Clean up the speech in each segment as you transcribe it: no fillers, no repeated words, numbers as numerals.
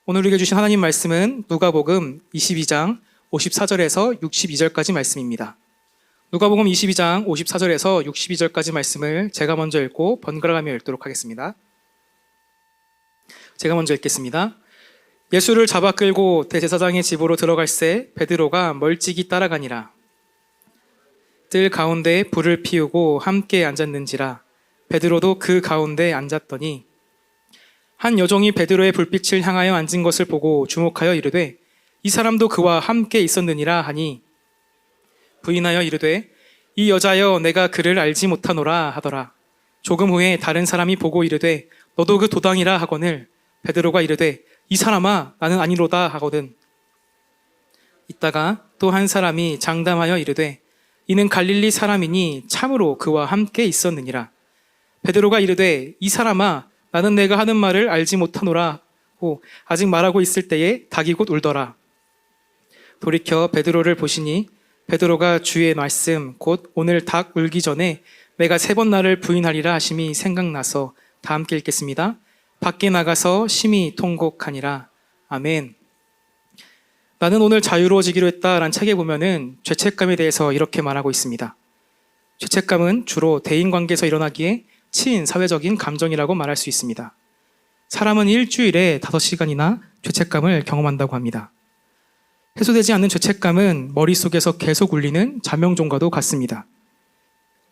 오늘 우리에게 주신 하나님 말씀은 누가복음 22장 54절에서 62절까지 말씀입니다. 누가복음 22장 54절에서 62절까지 말씀을 제가 먼저 읽고 번갈아가며 읽도록 하겠습니다. 제가 먼저 읽겠습니다. 예수를 잡아 끌고 대제사장의 집으로 들어갈새 베드로가 멀찍이 따라가니라. 뜰 가운데 불을 피우고 함께 앉았는지라. 베드로도 그 가운데 앉았더니 한 여종이 베드로의 불빛을 향하여 앉은 것을 보고 주목하여 이르되 이 사람도 그와 함께 있었느니라 하니 부인하여 이르되 이 여자여 내가 그를 알지 못하노라 하더라. 조금 후에 다른 사람이 보고 이르되 너도 그 도당이라 하거늘 베드로가 이르되 이 사람아 나는 아니로다 하거든. 이따가 또 한 사람이 장담하여 이르되 이는 갈릴리 사람이니 참으로 그와 함께 있었느니라. 베드로가 이르되 이 사람아 나는 내가 하는 말을 알지 못하노라 하고 아직 말하고 있을 때에 닭이 곧 울더라. 돌이켜 베드로를 보시니 베드로가 주의 말씀 곧 오늘 닭 울기 전에 내가 3번 나를 부인하리라 하심이 생각나서 다 함께 읽겠습니다. 밖에 나가서 심히 통곡하니라. 아멘. 나는 오늘 자유로워지기로 했다라는 책에 보면은 죄책감에 대해서 이렇게 말하고 있습니다. 죄책감은 주로 대인관계에서 일어나기에 치인 사회적인 감정이라고 말할 수 있습니다. 사람은 일주일에 5시간이나 죄책감을 경험한다고 합니다. 해소되지 않는 죄책감은 머릿속에서 계속 울리는 자명종과도 같습니다.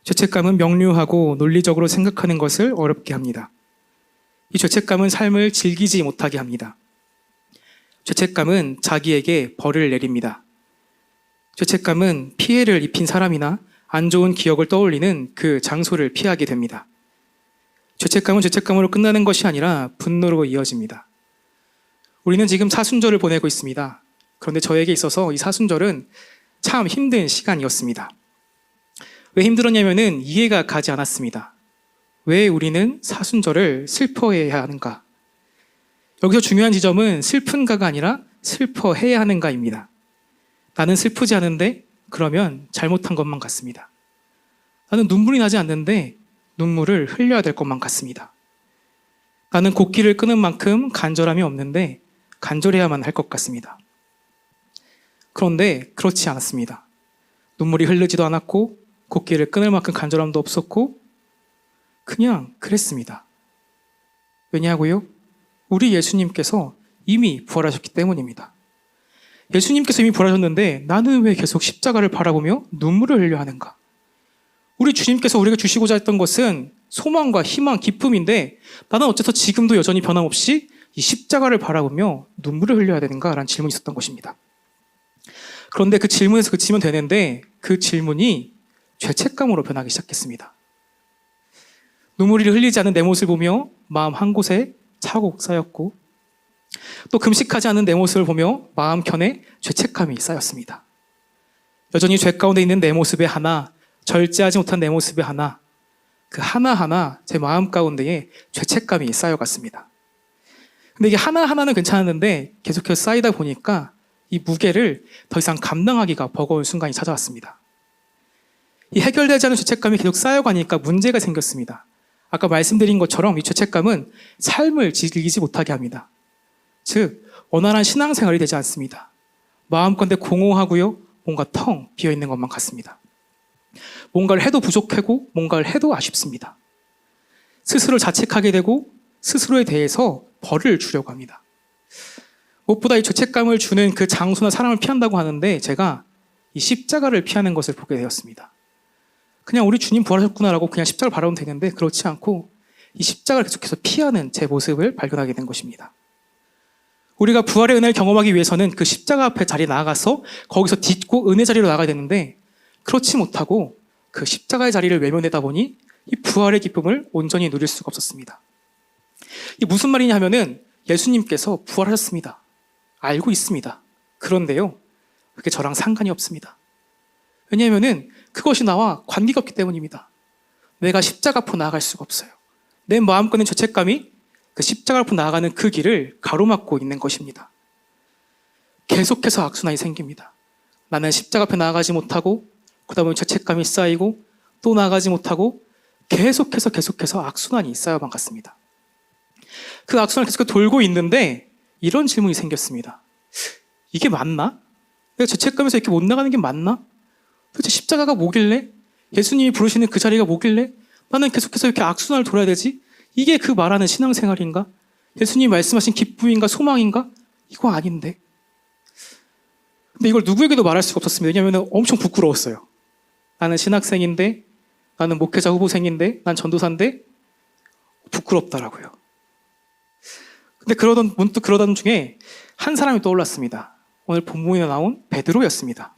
죄책감은 명료하고 논리적으로 생각하는 것을 어렵게 합니다. 이 죄책감은 삶을 즐기지 못하게 합니다. 죄책감은 자기에게 벌을 내립니다. 죄책감은 피해를 입힌 사람이나 안 좋은 기억을 떠올리는 그 장소를 피하게 됩니다. 죄책감은 죄책감으로 끝나는 것이 아니라 분노로 이어집니다. 우리는 지금 사순절을 보내고 있습니다. 그런데 저에게 있어서 이 사순절은 참 힘든 시간이었습니다. 왜 힘들었냐면은 이해가 가지 않았습니다. 왜 우리는 사순절을 슬퍼해야 하는가? 여기서 중요한 지점은 슬픈가가 아니라 슬퍼해야 하는가입니다. 나는 슬프지 않은데 그러면 잘못한 것만 같습니다. 나는 눈물이 나지 않는데 눈물을 흘려야 될 것만 같습니다. 나는 곡기를 끄는 만큼 간절함이 없는데 간절해야만 할 것 같습니다. 그런데 그렇지 않았습니다. 눈물이 흐르지도 않았고 곡기를 끊을 만큼 간절함도 없었고 그냥 그랬습니다. 왜냐고요? 우리 예수님께서 이미 부활하셨기 때문입니다. 예수님께서 이미 부활하셨는데 나는 왜 계속 십자가를 바라보며 눈물을 흘려 하는가? 우리 주님께서 우리가 주시고자 했던 것은 소망과 희망, 기쁨인데 나는 어째서 지금도 여전히 변함없이 이 십자가를 바라보며 눈물을 흘려야 되는가라는 질문이 있었던 것입니다. 그런데 그 질문에서 그치면 되는데 그 질문이 죄책감으로 변하기 시작했습니다. 눈물이 흘리지 않는 내 모습을 보며 마음 한 곳에 차곡 쌓였고 또 금식하지 않는 내 모습을 보며 마음 편에 죄책감이 쌓였습니다. 여전히 죄 가운데 있는 내 모습의 하나, 절제하지 못한 내 모습의 하나, 그 하나하나 제 마음 가운데에 죄책감이 쌓여갔습니다. 근데 이게 하나하나는 괜찮았는데 계속해서 쌓이다 보니까 이 무게를 더 이상 감당하기가 버거운 순간이 찾아왔습니다. 이 해결되지 않은 죄책감이 계속 쌓여가니까 문제가 생겼습니다. 아까 말씀드린 것처럼 이 죄책감은 삶을 즐기지 못하게 합니다. 즉, 원활한 신앙생활이 되지 않습니다. 마음컨대 공허하고요, 뭔가 텅 비어있는 것만 같습니다. 뭔가를 해도 부족하고 뭔가를 해도 아쉽습니다. 스스로를 자책하게 되고 스스로에 대해서 벌을 주려고 합니다. 무엇보다 이 죄책감을 주는 그 장소나 사람을 피한다고 하는데 제가 이 십자가를 피하는 것을 보게 되었습니다. 그냥 우리 주님 부활하셨구나라고 그냥 십자가를 바라보면 되는데 그렇지 않고 이 십자가를 계속해서 피하는 제 모습을 발견하게 된 것입니다. 우리가 부활의 은혜를 경험하기 위해서는 그 십자가 앞에 자리에 나아가서 거기서 딛고 은혜 자리로 나가야 되는데 그렇지 못하고 그 십자가의 자리를 외면하다 보니 이 부활의 기쁨을 온전히 누릴 수가 없었습니다. 이게 무슨 말이냐 하면은 예수님께서 부활하셨습니다. 알고 있습니다. 그런데요, 그게 저랑 상관이 없습니다. 왜냐하면은 그것이 나와 관계가 없기 때문입니다. 내가 십자가 앞으로 나아갈 수가 없어요. 내 마음껏는 죄책감이 그 십자가 앞으로 나아가는 그 길을 가로막고 있는 것입니다. 계속해서 악순환이 생깁니다. 나는 십자가 앞에 나아가지 못하고 그러다 보면 죄책감이 쌓이고 또 나아가지 못하고 계속해서 악순환이 쌓여만 갔습니다. 그 악순환을 계속 돌고 있는데 이런 질문이 생겼습니다. 이게 맞나? 내가 죄책감에서 이렇게 못 나가는 게 맞나? 도대체 십자가가 뭐길래? 예수님이 부르시는 그 자리가 뭐길래? 나는 계속해서 이렇게 악순환을 돌아야 되지? 이게 그 말하는 신앙생활인가? 예수님이 말씀하신 기쁨인가 소망인가? 이거 아닌데. 근데 이걸 누구에게도 말할 수가 없었습니다. 왜냐하면 엄청 부끄러웠어요. 나는 신학생인데, 나는 목회자 후보생인데, 난 전도사인데 부끄럽다라고요. 근데 문득 그러던 중에 한 사람이 떠올랐습니다. 오늘 본문에 나온 베드로였습니다.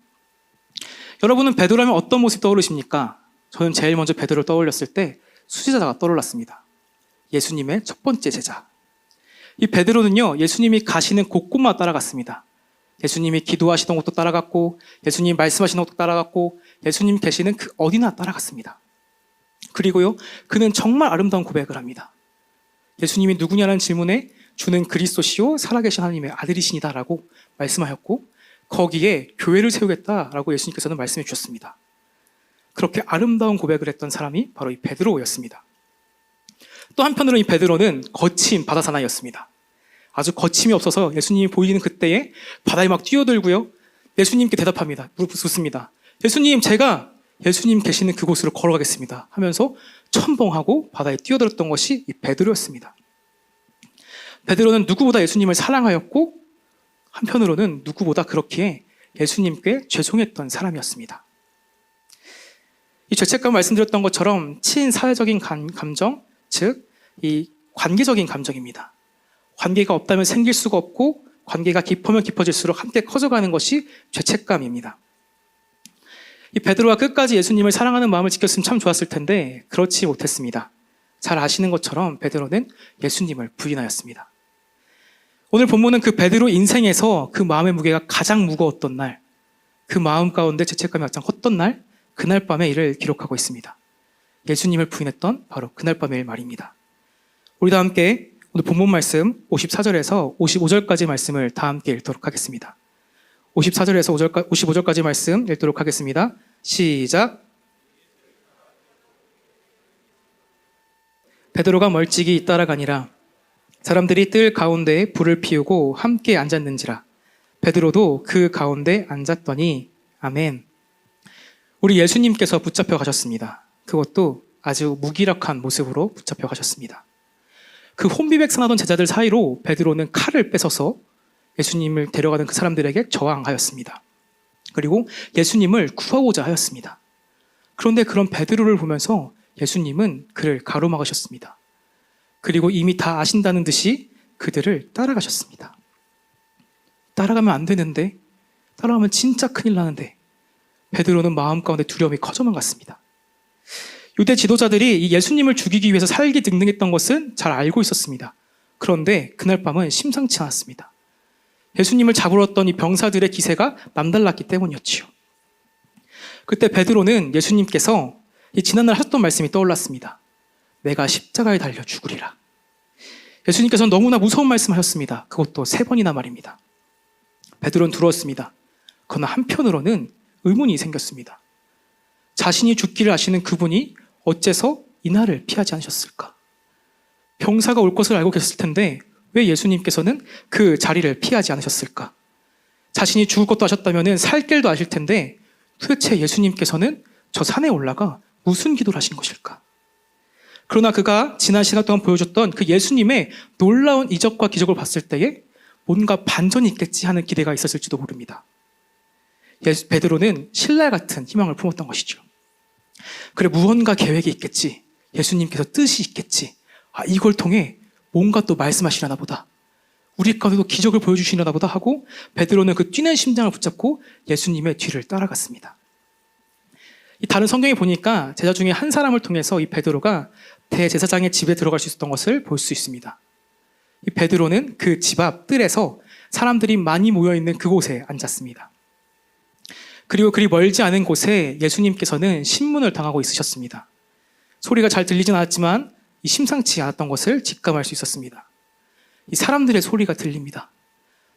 여러분은 베드로라면 어떤 모습이 떠오르십니까? 저는 제일 먼저 베드로를 떠올렸을 때 수제자가 떠올랐습니다. 예수님의 첫 번째 제자. 이 베드로는요, 예수님이 가시는 곳곳마다 따라갔습니다. 예수님이 기도하시던 곳도 따라갔고, 예수님이 말씀하시는 곳도 따라갔고, 예수님 계시는 그 어디나 따라갔습니다. 그리고요, 그는 정말 아름다운 고백을 합니다. 예수님이 누구냐는 질문에 주는 그리스도시요 살아계신 하나님의 아들이시니다라고 말씀하셨고, 거기에 교회를 세우겠다라고 예수님께서는 말씀해 주셨습니다. 그렇게 아름다운 고백을 했던 사람이 바로 이 베드로였습니다. 또 한편으로 이 베드로는 거친 바다 사나이였습니다. 아주 거침이 없어서 예수님이 보이는 그때에 바다에 막 뛰어들고요, 예수님께 대답합니다. 묻습니다. 예수님, 제가 예수님 계시는 그곳으로 걸어가겠습니다 하면서 첨벙하고 바다에 뛰어들었던 것이 이 베드로였습니다. 베드로는 누구보다 예수님을 사랑하였고, 한편으로는 누구보다 그렇기에 예수님께 죄송했던 사람이었습니다. 이 죄책감 말씀드렸던 것처럼 친사회적인 감정, 즉 이 관계적인 감정입니다. 관계가 없다면 생길 수가 없고, 관계가 깊으면 깊어질수록 함께 커져가는 것이 죄책감입니다. 이 베드로가 끝까지 예수님을 사랑하는 마음을 지켰으면 참 좋았을 텐데 그렇지 못했습니다. 잘 아시는 것처럼 베드로는 예수님을 부인하였습니다. 오늘 본문은 그 베드로 인생에서 그 마음의 무게가 가장 무거웠던 날, 그 마음 가운데 죄책감이 가장 컸던 날, 그날 밤의 일을 기록하고 있습니다. 예수님을 부인했던 바로 그날 밤의 일 말입니다. 우리 다 함께 오늘 본문 말씀 54절에서 55절까지 말씀을 다 함께 읽도록 하겠습니다. 54절에서 55절까지 말씀 읽도록 하겠습니다. 시작. 베드로가 멀찍이 따라가니라. 사람들이 뜰 가운데에 불을 피우고 함께 앉았는지라. 베드로도 그 가운데 앉았더니 아멘. 우리 예수님께서 붙잡혀 가셨습니다. 그것도 아주 무기력한 모습으로 붙잡혀 가셨습니다. 그 혼비백산하던 제자들 사이로 베드로는 칼을 뺏어서 예수님을 데려가는 그 사람들에게 저항하였습니다. 그리고 예수님을 구하고자 하였습니다. 그런데 그런 베드로를 보면서 예수님은 그를 가로막으셨습니다. 그리고 이미 다 아신다는 듯이 그들을 따라가셨습니다. 따라가면 안 되는데, 따라가면 진짜 큰일 나는데, 베드로는 마음 가운데 두려움이 커져만 갔습니다. 유대 지도자들이 이 예수님을 죽이기 위해서 살기 등등했던 것은 잘 알고 있었습니다. 그런데 그날 밤은 심상치 않았습니다. 예수님을 잡으러 왔던 이 병사들의 기세가 남달랐기 때문이었지요. 그때 베드로는 예수님께서 이 지난날 하셨던 말씀이 떠올랐습니다. 내가 십자가에 달려 죽으리라. 예수님께서는 너무나 무서운 말씀을 하셨습니다. 그것도 3번이나 말입니다. 베드로는 두려웠습니다. 그러나 한편으로는 의문이 생겼습니다. 자신이 죽기를 아시는 그분이 어째서 이날을 피하지 않으셨을까? 병사가 올 것을 알고 계셨을 텐데 왜 예수님께서는 그 자리를 피하지 않으셨을까? 자신이 죽을 것도 아셨다면 살 길도 아실 텐데 도대체 예수님께서는 저 산에 올라가 무슨 기도를 하신 것일까? 그러나 그가 지난 시간 동안 보여줬던 그 예수님의 놀라운 이적과 기적을 봤을 때에 뭔가 반전이 있겠지 하는 기대가 있었을지도 모릅니다. 베드로는 신랄 같은 희망을 품었던 것이죠. 그래, 무언가 계획이 있겠지. 예수님께서 뜻이 있겠지. 이걸 통해 뭔가 또 말씀하시려나 보다. 우리 가운데도 기적을 보여주시려나 보다 하고 베드로는 그 뛰는 심장을 붙잡고 예수님의 뒤를 따라갔습니다. 이 다른 성경에 보니까 제자 중에 한 사람을 통해서 이 베드로가 대제사장의 집에 들어갈 수 있었던 것을 볼 수 있습니다. 이 베드로는 그 집 앞 뜰에서 사람들이 많이 모여있는 그곳에 앉았습니다. 그리고 그리 멀지 않은 곳에 예수님께서는 신문을 당하고 있으셨습니다. 소리가 잘 들리진 않았지만 이 심상치 않았던 것을 직감할 수 있었습니다. 이 사람들의 소리가 들립니다.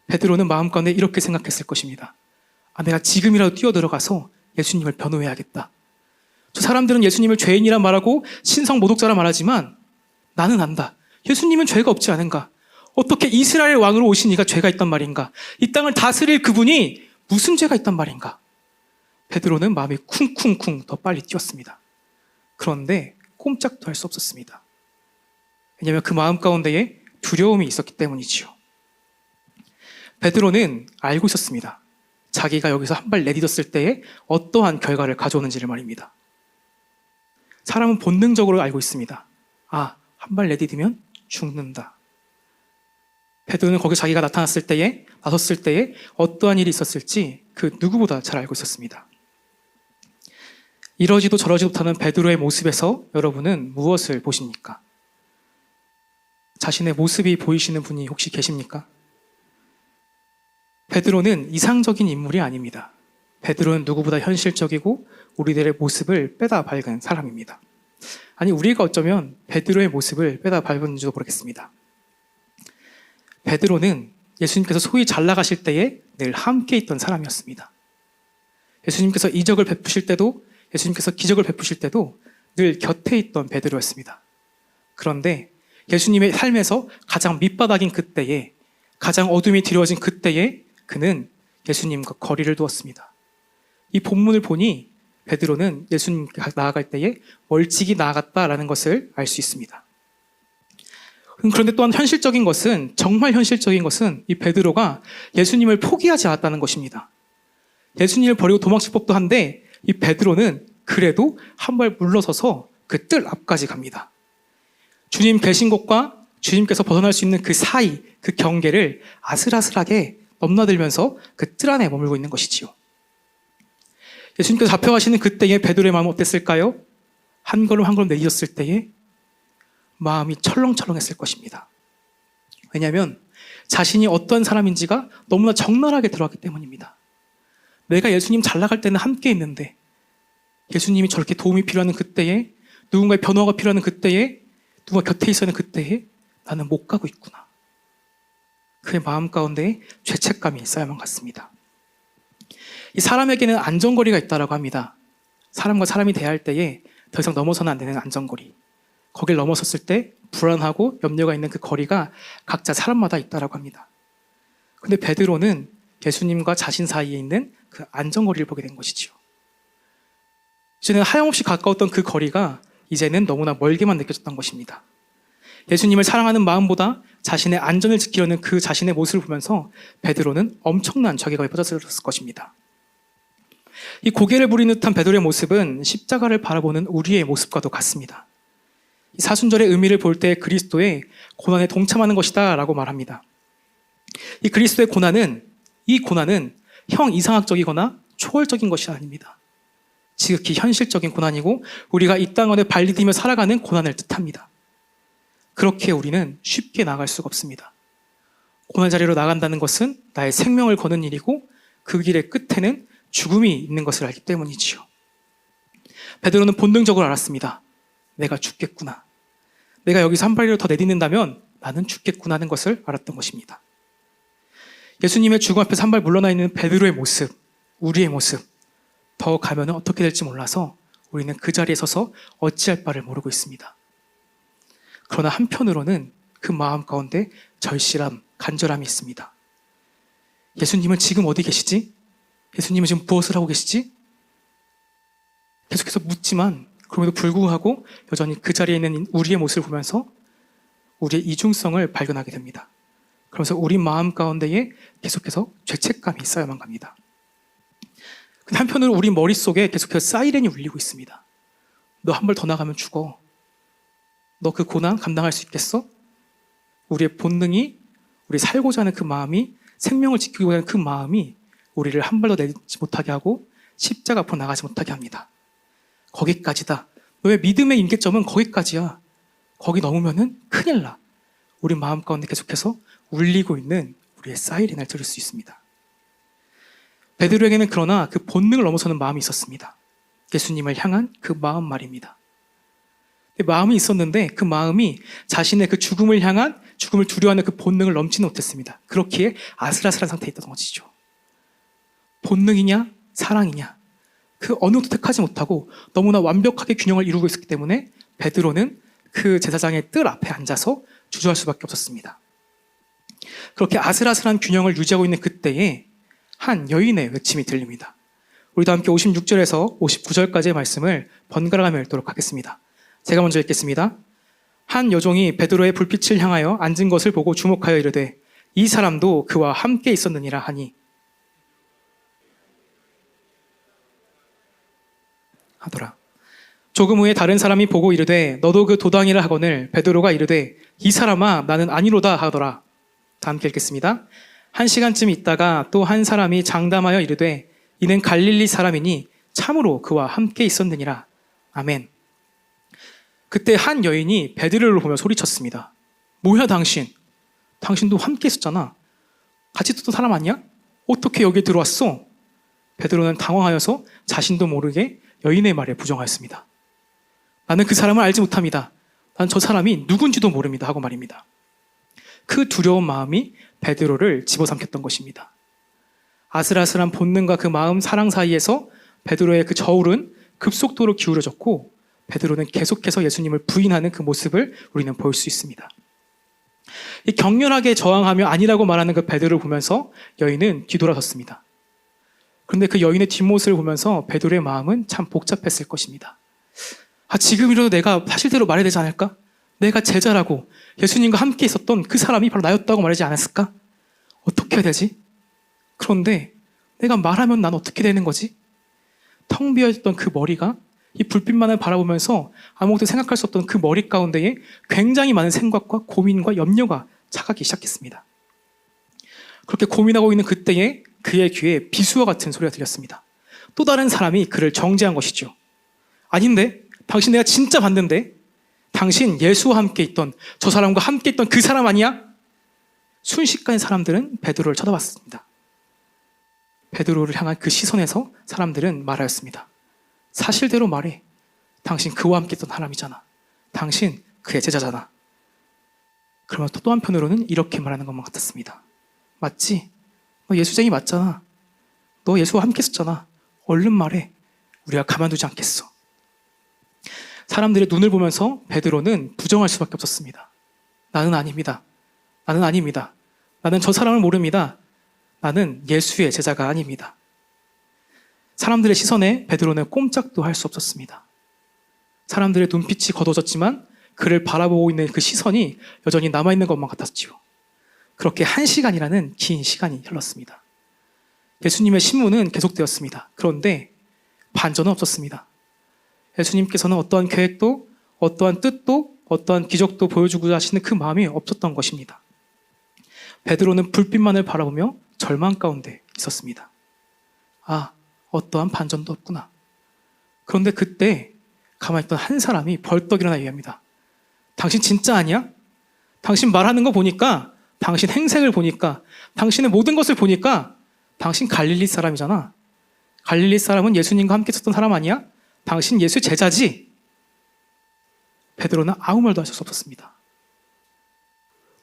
베드로는 마음 가운데 이렇게 생각했을 것입니다. 내가 지금이라도 뛰어들어가서 예수님을 변호해야겠다. 저 사람들은 예수님을 죄인이라 말하고 신성 모독자라 말하지만 나는 안다. 예수님은 죄가 없지 않은가? 어떻게 이스라엘 왕으로 오신 이가 죄가 있단 말인가? 이 땅을 다스릴 그분이 무슨 죄가 있단 말인가? 베드로는 마음이 쿵쿵쿵 더 빨리 뛰었습니다. 그런데 꼼짝도 할 수 없었습니다. 왜냐하면 그 마음 가운데에 두려움이 있었기 때문이지요. 베드로는 알고 있었습니다. 자기가 여기서 한 발 내딛었을 때에 어떠한 결과를 가져오는지를 말입니다. 사람은 본능적으로 알고 있습니다. 아, 한 발 내딛으면 죽는다. 베드로는 거기 자기가 나섰을 때에 어떠한 일이 있었을지 그 누구보다 잘 알고 있었습니다. 이러지도 저러지도 못하는 베드로의 모습에서 여러분은 무엇을 보십니까? 자신의 모습이 보이시는 분이 혹시 계십니까? 베드로는 이상적인 인물이 아닙니다. 베드로는 누구보다 현실적이고 우리들의 모습을 빼다 밝은 사람입니다. 아니, 우리가 어쩌면 베드로의 모습을 빼다 밟은지도 모르겠습니다. 베드로는 예수님께서 소위 잘 나가실 때에 늘 함께 있던 사람이었습니다. 예수님께서 이적을 베푸실 때도, 예수님께서 기적을 베푸실 때도 늘 곁에 있던 베드로였습니다. 그런데 예수님의 삶에서 가장 밑바닥인 그때에, 가장 어둠이 드리워진 그때에 그는 예수님과 거리를 두었습니다. 이 본문을 보니 베드로는 예수님께 나아갈 때에 멀찍이 나아갔다라는 것을 알 수 있습니다. 그런데 또한 정말 현실적인 것은 이 베드로가 예수님을 포기하지 않았다는 것입니다. 예수님을 버리고 도망칠 법도 한데 이 베드로는 그래도 한 발 물러서서 그 뜰 앞까지 갑니다. 주님 계신 곳과 주님께서 벗어날 수 있는 그 사이, 그 경계를 아슬아슬하게 넘나들면서 그 뜰 안에 머물고 있는 것이지요. 예수님께서 잡혀가시는 그때에 베드로의 마음은 어땠을까요? 한 걸음 한 걸음 내딛었을 때에 마음이 철렁철렁했을 것입니다. 왜냐하면 자신이 어떤 사람인지가 너무나 적나라하게 들어왔기 때문입니다. 내가 예수님 잘 나갈 때는 함께 있는데 예수님이 저렇게 도움이 필요한 그때에, 누군가의 변화가 필요한 그때에, 누가 곁에 있어야 하는 그때에 나는 못 가고 있구나. 그의 마음 가운데 죄책감이 있어야만 같습니다. 이 사람에게는 안전거리가 있다고 합니다. 사람과 사람이 대할 때에 더 이상 넘어서는 안 되는 안전거리. 거길 넘어섰을 때 불안하고 염려가 있는 그 거리가 각자 사람마다 있다고 합니다. 근데 베드로는 예수님과 자신 사이에 있는 그 안전거리를 보게 된 것이지요. 이제는 하염없이 가까웠던 그 거리가 이제는 너무나 멀게만 느껴졌던 것입니다. 예수님을 사랑하는 마음보다 자신의 안전을 지키려는 그 자신의 모습을 보면서 베드로는 엄청난 자괴감에 빠져들었을 것입니다. 이 고개를 부리는 듯한 베드로의 모습은 십자가를 바라보는 우리의 모습과도 같습니다. 이 사순절의 의미를 볼 때 그리스도의 고난에 동참하는 것이다 라고 말합니다. 이 그리스도의 고난은 형 이상학적이거나 초월적인 것이 아닙니다. 지극히 현실적인 고난이고 우리가 이 땅 안에 발리 디디며 살아가는 고난을 뜻합니다. 그렇게 우리는 쉽게 나갈 수가 없습니다. 고난 자리로 나간다는 것은 나의 생명을 거는 일이고 그 길의 끝에는 죽음이 있는 것을 알기 때문이지요. 베드로는 본능적으로 알았습니다. 내가 죽겠구나. 내가 여기서 한 발이라도 더 내딛는다면 나는 죽겠구나 하는 것을 알았던 것입니다. 예수님의 죽음 앞에서 한 발 물러나 있는 베드로의 모습, 우리의 모습, 더 가면 어떻게 될지 몰라서 우리는 그 자리에 서서 어찌할 바를 모르고 있습니다. 그러나 한편으로는 그 마음 가운데 절실함, 간절함이 있습니다. 예수님은 지금 어디 계시지? 예수님은 지금 무엇을 하고 계시지? 계속해서 묻지만 그럼에도 불구하고 여전히 그 자리에 있는 우리의 모습을 보면서 우리의 이중성을 발견하게 됩니다. 그러면서 우리 마음 가운데에 계속해서 죄책감이 있어야만 갑니다. 근데 한편으로 우리 머릿속에 계속해서 사이렌이 울리고 있습니다. 너 한 발 더 나가면 죽어. 너 그 고난 감당할 수 있겠어? 우리의 본능이, 우리 살고자 하는 그 마음이, 생명을 지키고자 하는 그 마음이 우리를 한 발도 내딛지 못하게 하고 십자가 앞으로 나가지 못하게 합니다. 거기까지다. 너의 믿음의 임계점은 거기까지야. 거기 넘으면은 큰일 나. 우리 마음 가운데 계속해서 울리고 있는 우리의 사이렌을 들을 수 있습니다. 베드로에게는 그러나 그 본능을 넘어서는 마음이 있었습니다. 예수님을 향한 그 마음 말입니다. 마음이 있었는데 그 마음이 자신의 그 죽음을 두려워하는 그 본능을 넘지는 못했습니다. 그렇기에 아슬아슬한 상태에 있던 것이죠. 본능이냐 사랑이냐 그 어느 것도 택하지 못하고 너무나 완벽하게 균형을 이루고 있었기 때문에 베드로는 그 제사장의 뜰 앞에 앉아서 주저할 수밖에 없었습니다. 그렇게 아슬아슬한 균형을 유지하고 있는 그때에 한 여인의 외침이 들립니다. 우리도 함께 56절에서 59절까지의 말씀을 번갈아가며 읽도록 하겠습니다. 제가 먼저 읽겠습니다. 한 여종이 베드로의 불빛을 향하여 앉은 것을 보고 주목하여 이르되 이 사람도 그와 함께 있었느니라 하니 하더라. 조금 후에 다른 사람이 보고 이르되 너도 그 도당이라 하거늘 베드로가 이르되 이 사람아 나는 아니로다 하더라. 다 함께 읽겠습니다. 한 시간쯤 있다가 또 한 사람이 장담하여 이르되 이는 갈릴리 사람이니 참으로 그와 함께 있었느니라. 아멘. 그때 한 여인이 베드로를 보며 소리쳤습니다. 뭐야 당신? 당신도 함께 있었잖아. 같이 있었던 사람 아니야? 어떻게 여기에 들어왔어? 베드로는 당황하여서 자신도 모르게 여인의 말에 부정하였습니다. 나는 그 사람을 알지 못합니다. 난 저 사람이 누군지도 모릅니다 하고 말입니다. 그 두려운 마음이 베드로를 집어삼켰던 것입니다. 아슬아슬한 본능과 그 마음 사랑 사이에서 베드로의 그 저울은 급속도로 기울어졌고 베드로는 계속해서 예수님을 부인하는 그 모습을 우리는 볼 수 있습니다. 이 격렬하게 저항하며 아니라고 말하는 그 베드로를 보면서 여인은 뒤돌아섰습니다. 그런데 그 여인의 뒷모습을 보면서 베드로의 마음은 참 복잡했을 것입니다. 지금이라도 내가 사실대로 말해야 되지 않을까? 내가 제자라고 예수님과 함께 있었던 그 사람이 바로 나였다고 말하지 않았을까? 어떻게 해야 되지? 그런데 내가 말하면 난 어떻게 되는 거지? 텅 비어있던 그 머리가 이 불빛만을 바라보면서 아무것도 생각할 수 없던 그 머리 가운데에 굉장히 많은 생각과 고민과 염려가 차가기 시작했습니다. 그렇게 고민하고 있는 그때에 그의 귀에 비수와 같은 소리가 들렸습니다. 또 다른 사람이 그를 정죄한 것이죠. 아닌데? 당신 내가 진짜 봤는데? 당신 예수와 함께 있던 저 사람과 함께 있던 그 사람 아니야? 순식간에 사람들은 베드로를 쳐다봤습니다. 베드로를 향한 그 시선에서 사람들은 말하였습니다. 사실대로 말해. 당신 그와 함께 있던 사람이잖아. 당신 그의 제자잖아. 그러면 또 한편으로는 이렇게 말하는 것만 같았습니다. 맞지? 너 예수쟁이 맞잖아. 너 예수와 함께 있었잖아. 얼른 말해. 우리가 가만두지 않겠어. 사람들의 눈을 보면서 베드로는 부정할 수밖에 없었습니다. 나는 아닙니다. 나는 아닙니다. 나는 저 사람을 모릅니다. 나는 예수의 제자가 아닙니다. 사람들의 시선에 베드로는 꼼짝도 할 수 없었습니다. 사람들의 눈빛이 거둬졌지만 그를 바라보고 있는 그 시선이 여전히 남아있는 것만 같았지요. 그렇게 1시간이라는 긴 시간이 흘렀습니다. 예수님의 신문은 계속되었습니다. 그런데 반전은 없었습니다. 예수님께서는 어떠한 계획도 어떠한 뜻도 어떠한 기적도 보여주고자 하시는 그 마음이 없었던 것입니다. 베드로는 불빛만을 바라보며 절망 가운데 있었습니다. 어떠한 반전도 없구나. 그런데 그때 가만히 있던 한 사람이 벌떡 일어나 얘기합니다. 당신 진짜 아니야? 당신 말하는 거 보니까, 당신 행색을 보니까, 당신의 모든 것을 보니까 당신 갈릴리 사람이잖아. 갈릴리 사람은 예수님과 함께 있었던 사람 아니야? 당신 예수 제자지? 베드로는 아무 말도 할 수 없었습니다.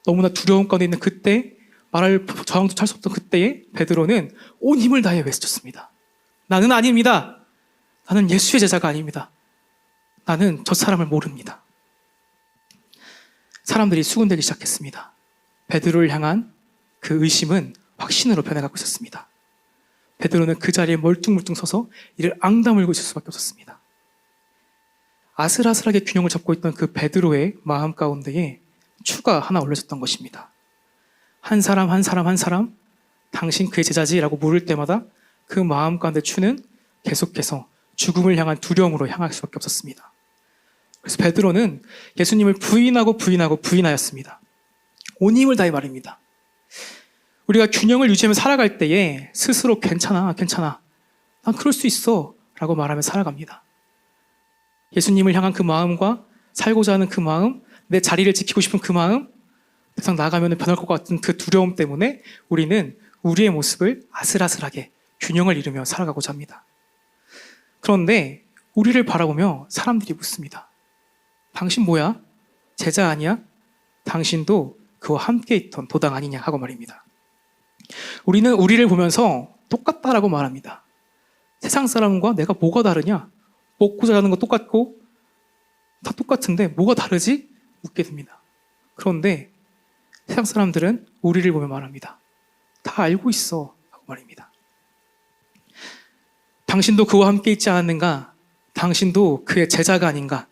너무나 두려움 가운데 있는 그때, 말할 저항도 할 수 없던 그때에 베드로는 온 힘을 다해 외쳤습니다. 나는 아닙니다. 나는 예수의 제자가 아닙니다. 나는 저 사람을 모릅니다. 사람들이 수군대기 시작했습니다. 베드로를 향한 그 의심은 확신으로 변해가고 있었습니다. 베드로는 그 자리에 멀뚱멀뚱 서서 이를 앙다물고 있을 수밖에 없었습니다. 아슬아슬하게 균형을 잡고 있던 그 베드로의 마음 가운데에 추가 하나 올려졌던 것입니다. 한 사람 당신 그의 제자지라고 물을 때마다 그 마음 가운데 추는 계속해서 죽음을 향한 두려움으로 향할 수밖에 없었습니다. 그래서 베드로는 예수님을 부인하였습니다. 온 힘을 다해 말입니다. 우리가 균형을 유지하며 살아갈 때에 스스로 괜찮아. 난 그럴 수 있어. 라고 말하며 살아갑니다. 예수님을 향한 그 마음과 살고자 하는 그 마음, 내 자리를 지키고 싶은 그 마음, 세상 나가면 변할 것 같은 그 두려움 때문에 우리는 우리의 모습을 아슬아슬하게 균형을 이루며 살아가고자 합니다. 그런데 우리를 바라보며 사람들이 묻습니다. 당신 뭐야? 제자 아니야? 당신도 그와 함께 있던 도당 아니냐 하고 말입니다. 우리는 우리를 보면서 똑같다라고 말합니다. 세상 사람과 내가 뭐가 다르냐? 먹고 자라는 거 똑같고 다 똑같은데 뭐가 다르지? 묻게 됩니다. 그런데 세상 사람들은 우리를 보며 말합니다. 다 알고 있어 하고 말입니다. 당신도 그와 함께 있지 않았는가? 당신도 그의 제자가 아닌가?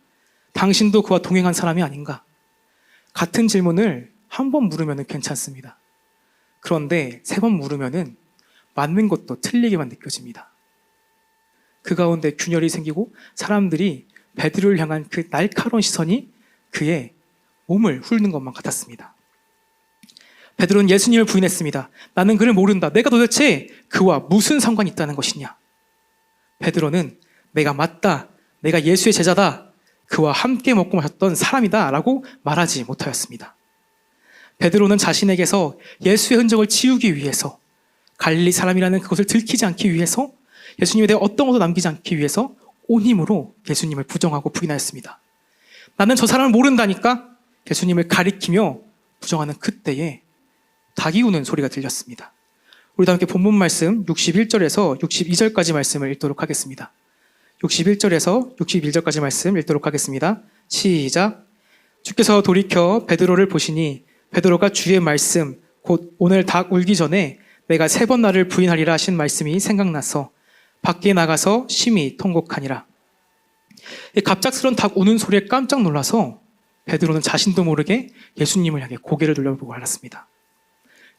당신도 그와 동행한 사람이 아닌가? 같은 질문을 한 번 물으면 괜찮습니다. 그런데 3번 물으면 맞는 것도 틀리게만 느껴집니다. 그 가운데 균열이 생기고 사람들이 베드로를 향한 그 날카로운 시선이 그의 몸을 훑는 것만 같았습니다. 베드로는 예수님을 부인했습니다. 나는 그를 모른다. 내가 도대체 그와 무슨 상관이 있다는 것이냐? 베드로는 내가 맞다. 내가 예수의 제자다. 그와 함께 먹고 마셨던 사람이다 라고 말하지 못하였습니다. 베드로는 자신에게서 예수의 흔적을 지우기 위해서, 갈릴리 사람이라는 그것을 들키지 않기 위해서, 예수님에 대해 어떤 것도 남기지 않기 위해서 온 힘으로 예수님을 부정하고 부인하였습니다. 나는 저 사람을 모른다니까? 예수님을 가리키며 부정하는 그때에 닭이 우는 소리가 들렸습니다. 우리도 함께 본문 말씀 61절에서 62절까지 말씀을 읽도록 하겠습니다. 61절에서 61절까지 말씀 읽도록 하겠습니다. 시작. 주께서 돌이켜 베드로를 보시니 베드로가 주의 말씀 곧 오늘 닭 울기 전에 내가 3번 나를 부인하리라 하신 말씀이 생각나서 밖에 나가서 심히 통곡하니라. 갑작스런 닭 우는 소리에 깜짝 놀라서 베드로는 자신도 모르게 예수님을 향해 고개를 돌려보고 말았습니다.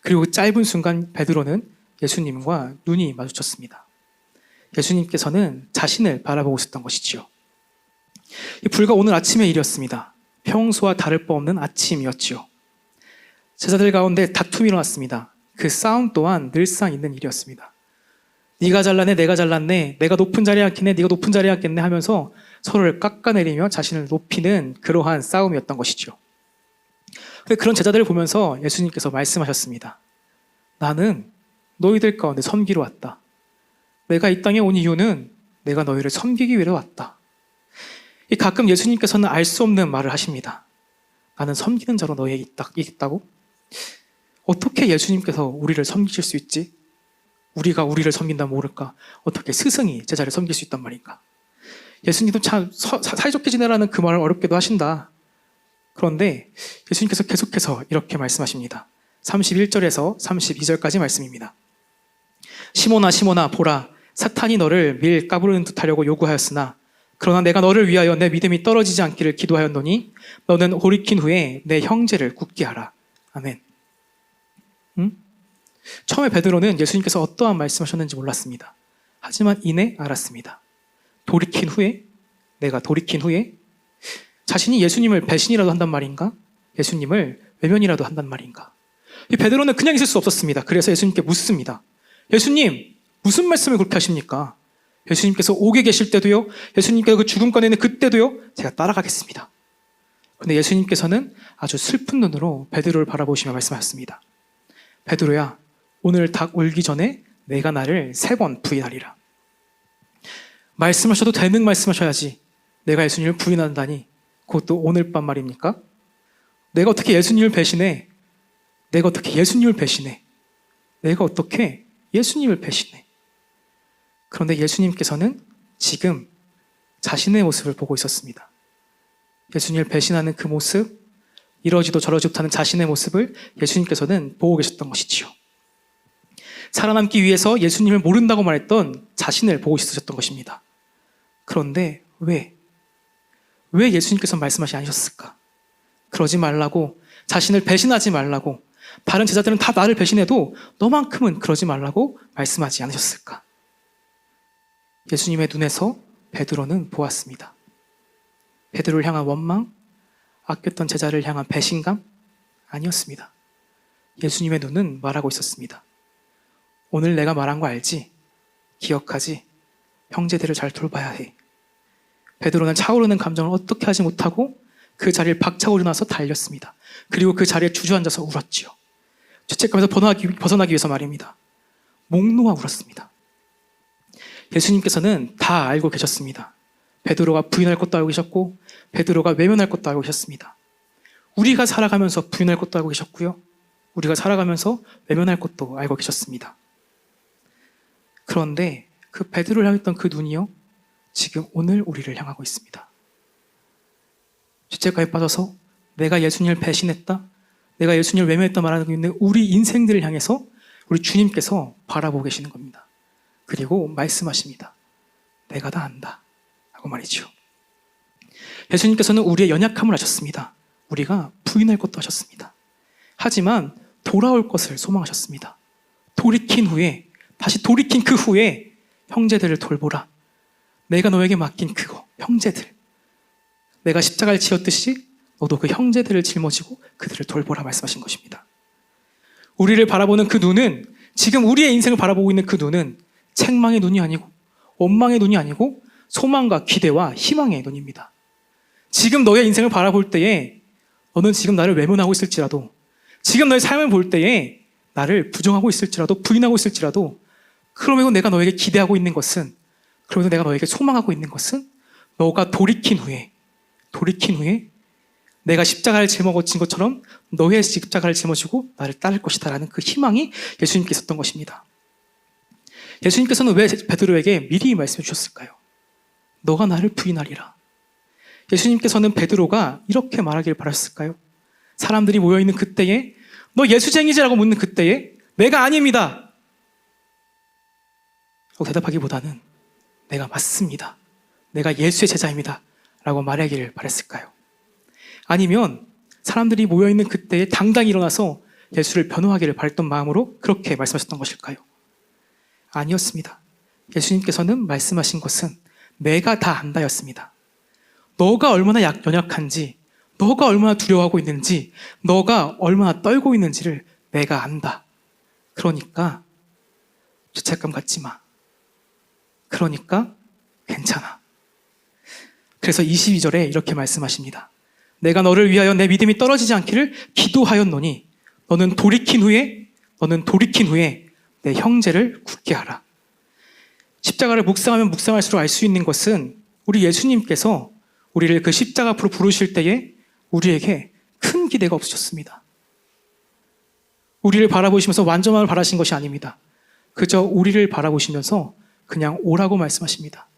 그리고 짧은 순간 베드로는 예수님과 눈이 마주쳤습니다. 예수님께서는 자신을 바라보고 있었던 것이지요. 불과 오늘 아침의 일이었습니다. 평소와 다를 바 없는 아침이었지요. 제자들 가운데 다툼이 일어났습니다. 그 싸움 또한 늘상 있는 일이었습니다. 네가 잘났네, 내가 잘났네, 내가 높은 자리에 앉겠네, 네가 높은 자리에 앉겠네 하면서 서로를 깎아내리며 자신을 높이는 그러한 싸움이었던 것이죠. 그런 제자들을 보면서 예수님께서 말씀하셨습니다. 나는 너희들 가운데 섬기러 왔다. 내가 이 땅에 온 이유는 내가 너희를 섬기기 위해 왔다. 가끔 예수님께서는 알 수 없는 말을 하십니다. 나는 섬기는 자로 너희에게 있다고? 어떻게 예수님께서 우리를 섬기실 수 있지? 우리가 우리를 섬긴다면 모를까? 어떻게 스승이 제자를 섬길 수 있단 말인가? 예수님도 참 사이좋게 지내라는 그 말을 어렵게도 하신다. 그런데 예수님께서 계속해서 이렇게 말씀하십니다. 31절에서 32절까지 말씀입니다. 시몬아 시몬아 보라, 사탄이 너를 밀 까부르는 듯 하려고 요구하였으나 그러나 내가 너를 위하여 내 믿음이 떨어지지 않기를 기도하였노니 너는 돌이킨 후에 내 형제를 굳게 하라. 아멘. 처음에 베드로는 예수님께서 어떠한 말씀하셨는지 몰랐습니다. 하지만 이내 알았습니다. 돌이킨 후에, 내가 돌이킨 후에 자신이 예수님을 배신이라도 한단 말인가? 예수님을 외면이라도 한단 말인가? 이 베드로는 그냥 있을 수 없었습니다. 그래서 예수님께 묻습니다. 예수님, 무슨 말씀을 그렇게 하십니까? 예수님께서 옥에 계실 때도요, 예수님께서 그 죽음권에 있는 그때도요, 제가 따라가겠습니다. 그런데 예수님께서는 아주 슬픈 눈으로 베드로를 바라보시며 말씀하셨습니다. 베드로야, 오늘 닭 울기 전에 내가 나를 3번 부인하리라. 말씀하셔도 되는 말씀하셔야지 내가 예수님을 부인한다니, 그것도 오늘 밤 말입니까? 내가 어떻게 예수님을 배신해? 내가 어떻게 예수님을 배신해? 내가 어떻게 예수님을 배신해? 그런데 예수님께서는 지금 자신의 모습을 보고 있었습니다. 예수님을 배신하는 그 모습, 이러지도 저러지 못하는 자신의 모습을 예수님께서는 보고 계셨던 것이지요. 살아남기 위해서 예수님을 모른다고 말했던 자신을 보고 있으셨던 것입니다. 그런데 왜 예수님께서 말씀하시지 않으셨을까? 그러지 말라고, 자신을 배신하지 말라고, 다른 제자들은 다 나를 배신해도 너만큼은 그러지 말라고 말씀하지 않으셨을까? 예수님의 눈에서 베드로는 보았습니다. 베드로를 향한 원망, 아꼈던 제자를 향한 배신감? 아니었습니다. 예수님의 눈은 말하고 있었습니다. 오늘 내가 말한 거 알지? 기억하지? 형제들을 잘 돌봐야 해. 베드로는 차오르는 감정을 어떻게 하지 못하고 그 자리를 박차고 일어나서 달렸습니다. 그리고 그 자리에 주저앉아서 울었지요. 죄책감에서 벗어나기 위해서 말입니다. 목 놓아 울었습니다. 예수님께서는 다 알고 계셨습니다. 베드로가 부인할 것도 알고 계셨고 베드로가 외면할 것도 알고 계셨습니다. 우리가 살아가면서 부인할 것도 알고 계셨고요. 우리가 살아가면서 외면할 것도 알고 계셨습니다. 그런데 그 베드로를 향했던 그 눈이요, 지금 오늘 우리를 향하고 있습니다. 죄책감에 빠져서 내가 예수님을 배신했다, 내가 예수님을 외면했다 말하고 있는 우리 인생들을 향해서 우리 주님께서 바라보고 계시는 겁니다. 그리고 말씀하십니다. 내가 다 안다 하고 말이죠. 예수님께서는 우리의 연약함을 아셨습니다. 우리가 부인할 것도 하셨습니다. 하지만 돌아올 것을 소망하셨습니다. 다시 돌이킨 그 후에 형제들을 돌보라. 내가 너에게 맡긴 그거, 형제들. 내가 십자가를 지었듯이 너도 그 형제들을 짊어지고 그들을 돌보라 말씀하신 것입니다. 우리를 바라보는 그 눈은, 지금 우리의 인생을 바라보고 있는 그 눈은 책망의 눈이 아니고 원망의 눈이 아니고 소망과 기대와 희망의 눈입니다. 지금 너의 인생을 바라볼 때에 너는 지금 나를 외면하고 있을지라도, 지금 너의 삶을 볼 때에 나를 부정하고 있을지라도, 부인하고 있을지라도, 그럼에도 내가 너에게 기대하고 있는 것은, 그럼에도 내가 너에게 소망하고 있는 것은 너가 돌이킨 후에 내가 십자가를 짊어진 것처럼 너의 십자가를 짊어지고 나를 따를 것이다 라는 그 희망이 예수님께 있었던 것입니다. 예수님께서는 왜 베드로에게 미리 말씀해 주셨을까요? 너가 나를 부인하리라. 예수님께서는 베드로가 이렇게 말하길 바랐을까요? 사람들이 모여있는 그때에 너 예수쟁이지라고 묻는 그때에 내가 아닙니다 라고 대답하기보다는 내가 맞습니다, 내가 예수의 제자입니다 라고 말하기를 바랬을까요? 아니면 사람들이 모여있는 그때에 당당히 일어나서 예수를 변호하기를 바랬던 마음으로 그렇게 말씀하셨던 것일까요? 아니었습니다. 예수님께서는 말씀하신 것은 내가 다 안다였습니다. 너가 얼마나 연약한지, 너가 얼마나 두려워하고 있는지, 너가 얼마나 떨고 있는지를 내가 안다. 그러니까 죄책감 갖지 마. 그러니까 괜찮아. 그래서 22절에 이렇게 말씀하십니다. 내가 너를 위하여 내 믿음이 떨어지지 않기를 기도하였노니 너는 돌이킨 후에 내 형제를 굳게 하라. 십자가를 묵상하면 묵상할수록 알 수 있는 것은 우리 예수님께서 우리를 그 십자가 앞으로 부르실 때에 우리에게 큰 기대가 없으셨습니다. 우리를 바라보시면서 완전함을 바라신 것이 아닙니다. 그저 우리를 바라보시면서 그냥 오라고 말씀하십니다.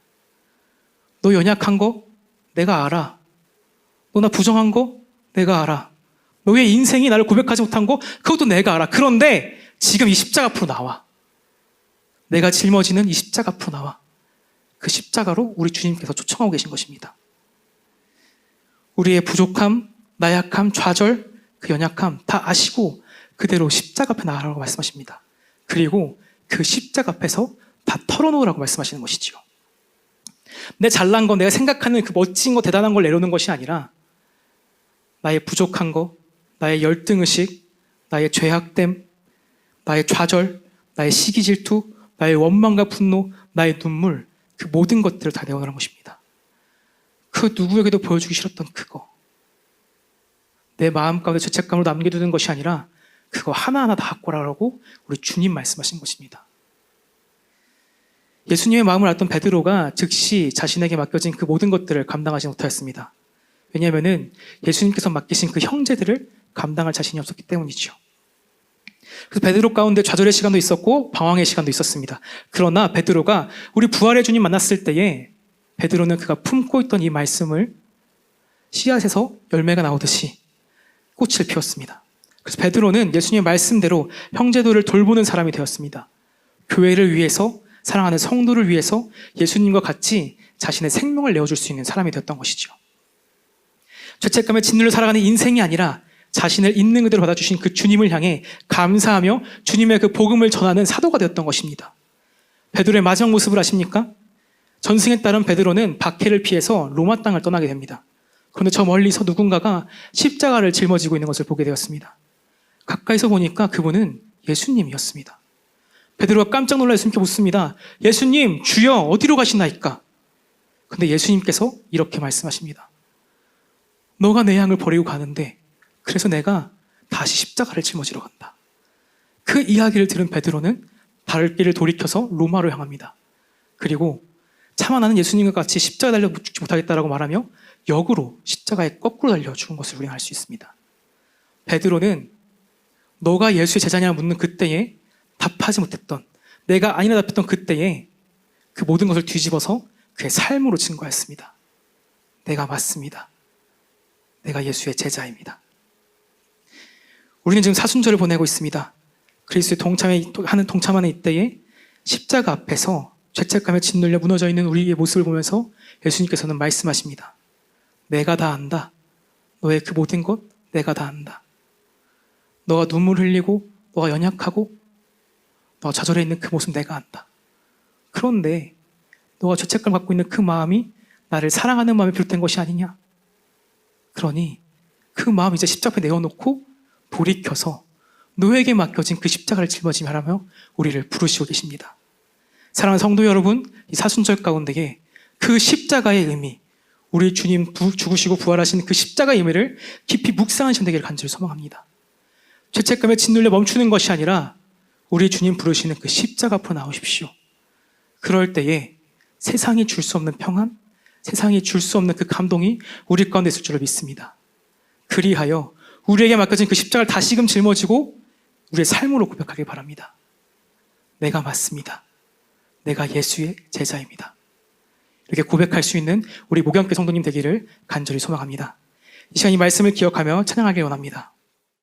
너 연약한 거 내가 알아. 너 나 부정한 거 내가 알아. 너의 인생이 나를 고백하지 못한 거 그것도 내가 알아. 그런데 지금 이 십자가 앞으로 나와. 내가 짊어지는 이 십자가 앞으로 나와. 그 십자가로 우리 주님께서 초청하고 계신 것입니다. 우리의 부족함, 나약함, 좌절, 그 연약함 다 아시고 그대로 십자가 앞에 나가라고 말씀하십니다. 그리고 그 십자가 앞에서 다 털어놓으라고 말씀하시는 것이지요. 내 잘난 거, 내가 생각하는 그 멋진 거, 대단한 걸 내려놓는 것이 아니라 나의 부족한 거, 나의 열등의식, 나의 죄악됨, 나의 좌절, 나의 시기 질투, 나의 원망과 분노, 나의 눈물, 그 모든 것들을 다 내어놓으라는 것입니다. 그 누구에게도 보여주기 싫었던 그거, 내 마음 가운데 죄책감으로 남겨두는 것이 아니라 그거 하나하나 다 갖고 오라고 우리 주님 말씀하신 것입니다. 예수님의 마음을 알던 베드로가 즉시 자신에게 맡겨진 그 모든 것들을 감당하지 못하였습니다. 왜냐하면 예수님께서 맡기신 그 형제들을 감당할 자신이 없었기 때문이죠. 그래서 베드로 가운데 좌절의 시간도 있었고 방황의 시간도 있었습니다. 그러나 베드로가 우리 부활의 주님 만났을 때에 베드로는 그가 품고 있던 이 말씀을 씨앗에서 열매가 나오듯이 꽃을 피웠습니다. 그래서 베드로는 예수님의 말씀대로 형제들을 돌보는 사람이 되었습니다. 교회를 위해서, 사랑하는 성도를 위해서 예수님과 같이 자신의 생명을 내어줄 수 있는 사람이 되었던 것이죠. 죄책감에 짓눌려 살아가는 인생이 아니라 자신을 있는 그대로 받아주신 그 주님을 향해 감사하며 주님의 그 복음을 전하는 사도가 되었던 것입니다. 베드로의 마지막 모습을 아십니까? 전승에 따른 베드로는 박해를 피해서 로마 땅을 떠나게 됩니다. 그런데 저 멀리서 누군가가 십자가를 짊어지고 있는 것을 보게 되었습니다. 가까이서 보니까 그분은 예수님이었습니다. 베드로가 깜짝 놀라 예수님께 묻습니다. 예수님, 주여 어디로 가시나이까? 근데 예수님께서 이렇게 말씀하십니다. 너가 내 양을 버리고 가는데 그래서 내가 다시 십자가를 짊어지러 간다. 그 이야기를 들은 베드로는 다른 길을 돌이켜서 로마로 향합니다. 그리고 차마 나는 예수님과 같이 십자가에 달려 죽지 못하겠다라고 말하며 역으로 십자가에 거꾸로 달려 죽은 것을 우리가 알 수 있습니다. 베드로는 너가 예수의 제자냐 묻는 그때에 답하지 못했던, 내가 아니라 답했던 그때에 그 모든 것을 뒤집어서 그의 삶으로 증거했습니다. 내가 맞습니다. 내가 예수의 제자입니다. 우리는 지금 사순절을 보내고 있습니다. 그리스도의 동참하는 이때에 십자가 앞에서 죄책감에 짓눌려 무너져 있는 우리의 모습을 보면서 예수님께서는 말씀하십니다. 내가 다 안다. 너의 그 모든 것 내가 다 안다. 너가 눈물 흘리고 너가 연약하고 너가 좌절해 있는 그 모습 내가 안다. 그런데 너가 죄책감 갖고 있는 그 마음이 나를 사랑하는 마음에 비롯된 것이 아니냐? 그러니 그 마음 이제 십자가 앞에 내어놓고 돌이켜서 너에게 맡겨진 그 십자가를 짊어지며 하라며 우리를 부르시고 계십니다. 사랑하는 성도 여러분, 이 사순절 가운데에 그 십자가의 의미, 우리 주님 죽으시고 부활하신 그 십자가의 의미를 깊이 묵상하시는 되기를 간절히 소망합니다. 죄책감에 짓눌려 멈추는 것이 아니라 우리 주님 부르시는 그 십자가 앞으로 나오십시오. 그럴 때에 세상이 줄 수 없는 평안, 세상이 줄 수 없는 그 감동이 우리 가운데 있을 줄을 믿습니다. 그리하여 우리에게 맡겨진 그 십자가를 다시금 짊어지고 우리의 삶으로 고백하길 바랍니다. 내가 맞습니다. 내가 예수의 제자입니다. 이렇게 고백할 수 있는 우리 목양교 성도님 되기를 간절히 소망합니다. 이 시간 이 말씀을 기억하며 찬양하길 원합니다.